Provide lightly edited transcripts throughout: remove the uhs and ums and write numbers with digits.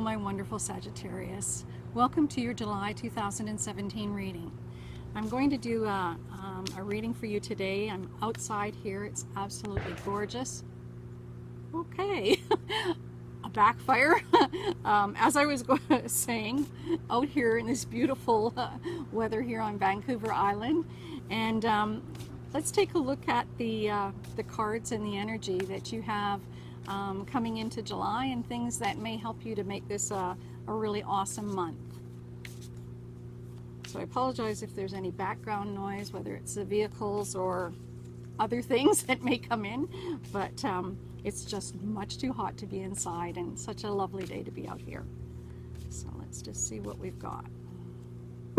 my wonderful Sagittarius. Welcome to your July 2017 reading. I'm going to do a reading for you today. I'm outside here. It's absolutely gorgeous. Okay, a backfire. As I was saying, out here in this beautiful weather here on Vancouver Island. And let's take a look at the cards and the energy that you have coming into July and things that may help you to make this a really awesome month. So I apologize if there's any background noise, whether it's the vehicles or other things that may come in, but it's just much too hot to be inside and such a lovely day to be out here. So let's just see what we've got.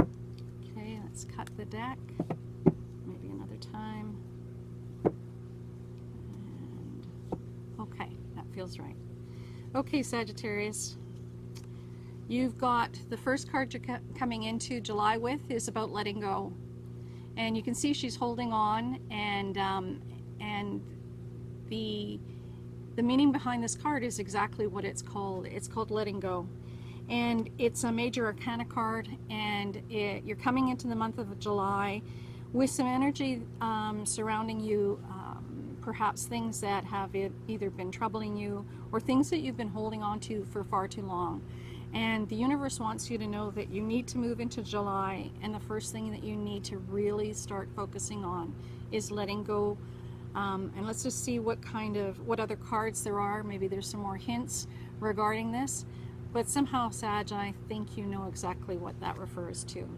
Okay, let's cut the deck, maybe another time. Okay, that feels right. Okay, Sagittarius, you've got the first card you're coming into July with is about letting go. And you can see she's holding on, and the meaning behind this card is exactly what it's called. It's called letting go. And it's a major arcana card, and you're coming into the month of July with some energy surrounding you. Perhaps things that have either been troubling you or things that you've been holding on to for far too long. And the universe wants you to know that you need to move into July, and the first thing that you need to really start focusing on is letting go. And let's just see what other cards there are. Maybe there's some more hints regarding this, but somehow, Sag, I think you know exactly what that refers to.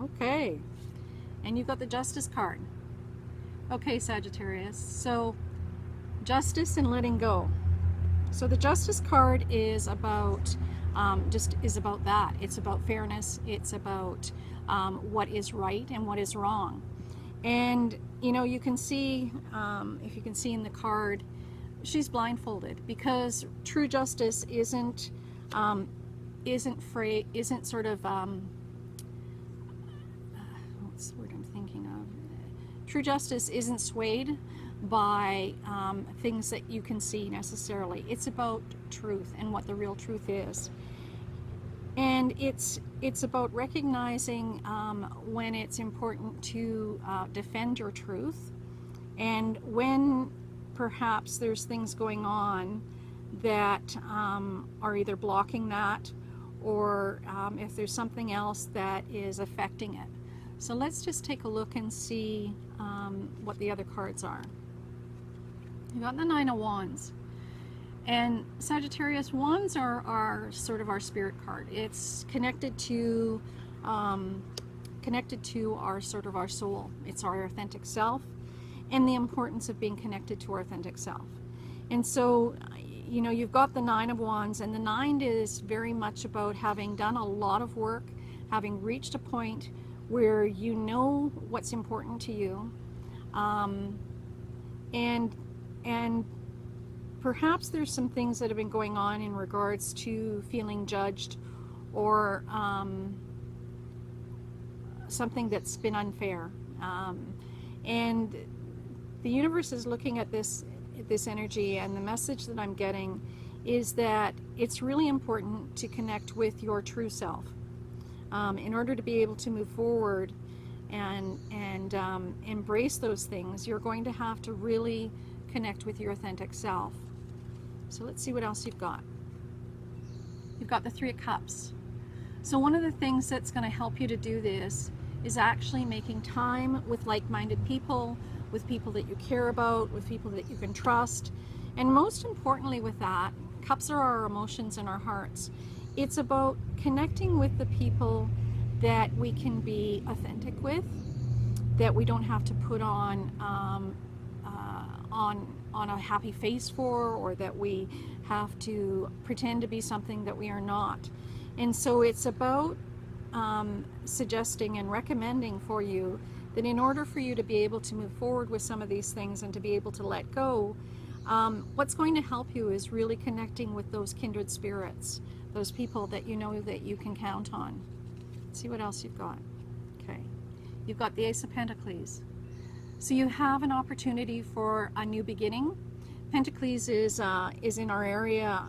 Okay, and you've got the Justice card. Okay, Sagittarius, so justice and letting go. So the Justice card is about about that. It's about fairness. It's about what is right and what is wrong. And you know, you can see, if you can see in the card, she's blindfolded, because true justice isn't sort of what's the word I'm thinking of? True justice isn't swayed by things that you can see necessarily. It's about truth and what the real truth is. And it's about recognizing when it's important to defend your truth, and when perhaps there's things going on that are either blocking that, or if there's something else that is affecting it. So let's just take a look and see what the other cards are. You got the Nine of Wands. And Sagittarius, wands are sort of our spirit card. It's connected to our sort of our soul. It's our authentic self, and the importance of being connected to our authentic self. And so, you know, you've got the Nine of Wands, and the Nine is very much about having done a lot of work, having reached a point where you know what's important to you, and perhaps there's some things that have been going on in regards to feeling judged, or something that's been unfair. And the universe is looking at this energy, and the message that I'm getting is that it's really important to connect with your true self. In order to be able to move forward and embrace those things, you're going to have to really connect with your authentic self. So let's see what else you've got. You've got the Three of Cups. So one of the things that's going to help you to do this is actually making time with like-minded people, with people that you care about, with people that you can trust. And most importantly with that, cups are our emotions and our hearts. It's about connecting with the people that we can be authentic with, that we don't have to put on a happy face for, or that we have to pretend to be something that we are not. And so it's about suggesting and recommending for you that in order for you to be able to move forward with some of these things and to be able to let go, what's going to help you is really connecting with those kindred spirits, those people that you know that you can count on. Let's see what else you've got. Okay, you've got the Ace of Pentacles. So you have an opportunity for a new beginning. Pentacles is in our area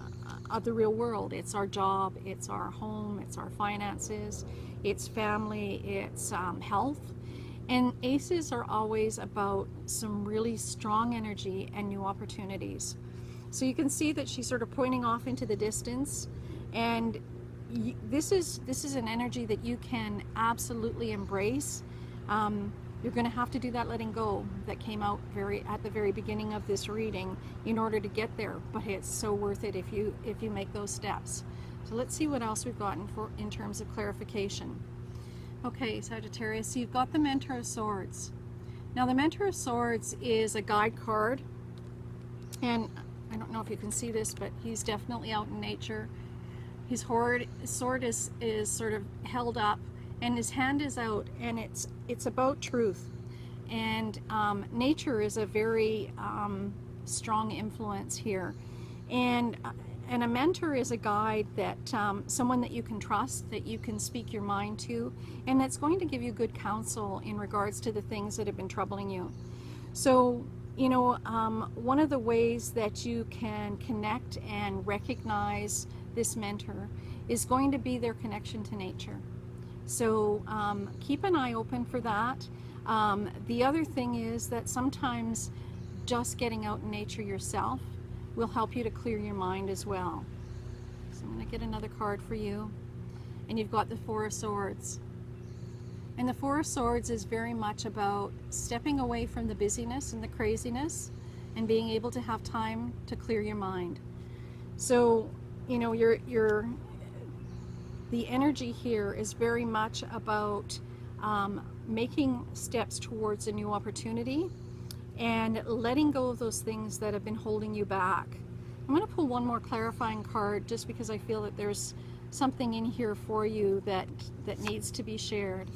the real world. It's our job, it's our home, it's our finances, it's family, it's health. And aces are always about some really strong energy and new opportunities. So you can see that she's sort of pointing off into the distance, and this is an energy that you can absolutely embrace. You're going to have to do that letting go that came out at the very beginning of this reading in order to get there, but it's so worth it if you make those steps. So let's see what else we've gotten in terms of clarification. Okay, Sagittarius, so you've got the Mentor of Swords. Now the Mentor of Swords is a guide card, and I don't know if you can see this, but he's definitely out in nature. His sword is sort of held up, and his hand is out, and it's about truth. And nature is a very strong influence here. And a mentor is a guide that someone that you can trust, that you can speak your mind to, and that's going to give you good counsel in regards to the things that have been troubling you. So, you know, one of the ways that you can connect and recognize this mentor is going to be their connection to nature. So keep an eye open for that. The other thing is that sometimes just getting out in nature yourself will help you to clear your mind as well. So I'm going to get another card for you. And you've got the Four of Swords. And the Four of Swords is very much about stepping away from the busyness and the craziness and being able to have time to clear your mind. So, you know, the energy here is very much about making steps towards a new opportunity and letting go of those things that have been holding you back. I'm going to pull one more clarifying card just because I feel that there's something in here for you that needs to be shared.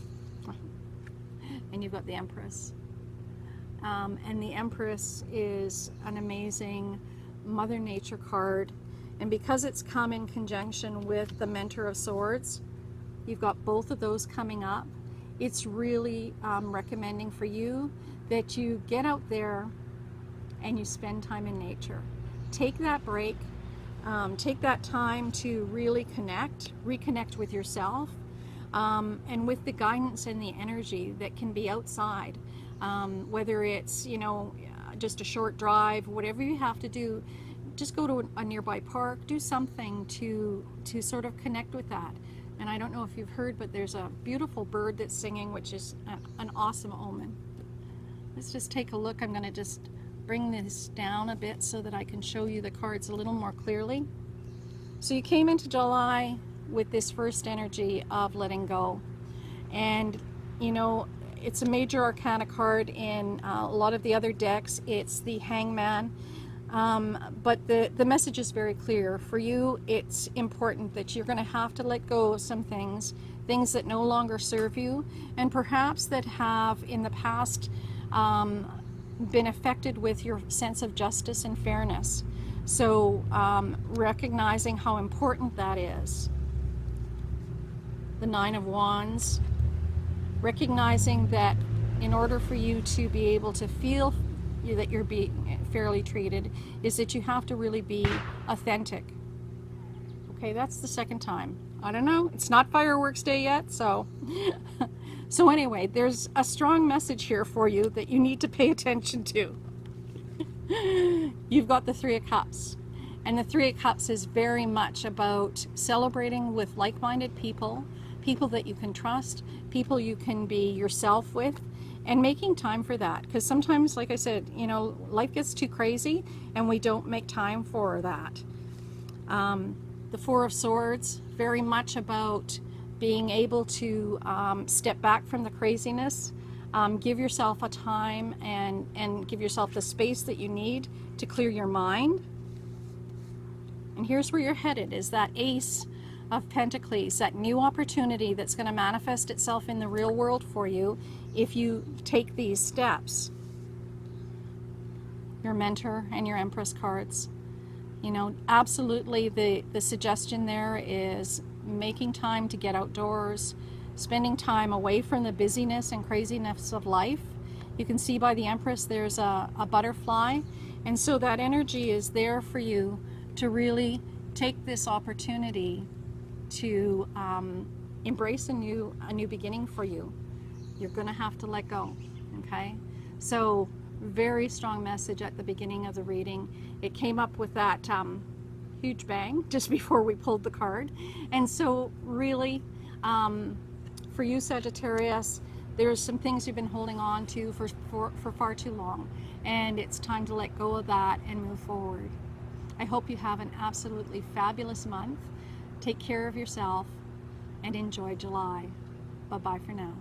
And you've got the Empress. And the Empress is an amazing Mother Nature card. And because it's come in conjunction with the Mentor of Swords, you've got both of those coming up. It's really recommending for you that you get out there and you spend time in nature. Take that break, take that time to really reconnect with yourself, and with the guidance and the energy that can be outside, whether it's, you know, just a short drive, whatever you have to do. Just go to a nearby park, do something to sort of connect with that. And I don't know if you've heard, but there's a beautiful bird that's singing, which is an awesome omen. Let's just take a look. I'm going to just bring this down a bit so that I can show you the cards a little more clearly. So you came into July with this first energy of letting go. And, you know, it's a major arcana card in a lot of the other decks. It's the Hangman. But the message is very clear. For you, it's important that you're going to have to let go of some things that no longer serve you, and perhaps that have in the past been affected with your sense of justice and fairness. So recognizing how important that is. The Nine of Wands. Recognizing that in order for you to be able to feel that you're being fairly treated, is that you have to really be authentic. Okay, that's the second time. I don't know, it's not fireworks day yet, so so anyway, there's a strong message here for you that you need to pay attention to. You've got the Three of Cups, and the Three of Cups is very much about celebrating with like-minded people that you can trust, people you can be yourself with, and making time for that. Because sometimes, like I said, you know, life gets too crazy and we don't make time for that. The Four of Swords, very much about being able to step back from the craziness, give yourself a time and give yourself the space that you need to clear your mind. And here's where you're headed, is that Ace of Pentacles, that new opportunity that's going to manifest itself in the real world for you if you take these steps. Your Mentor and your Empress cards. You know, absolutely the suggestion there is making time to get outdoors, spending time away from the busyness and craziness of life. You can see by the Empress there's a butterfly, and so that energy is there for you to really take this opportunity to embrace a new beginning for you. You're going to have to let go, okay? So very strong message at the beginning of the reading. It came up with that huge bang just before we pulled the card. And so really, for you, Sagittarius, there's some things you've been holding on to for far too long, and it's time to let go of that and move forward. I hope you have an absolutely fabulous month. Take care of yourself and enjoy July. Bye-bye for now.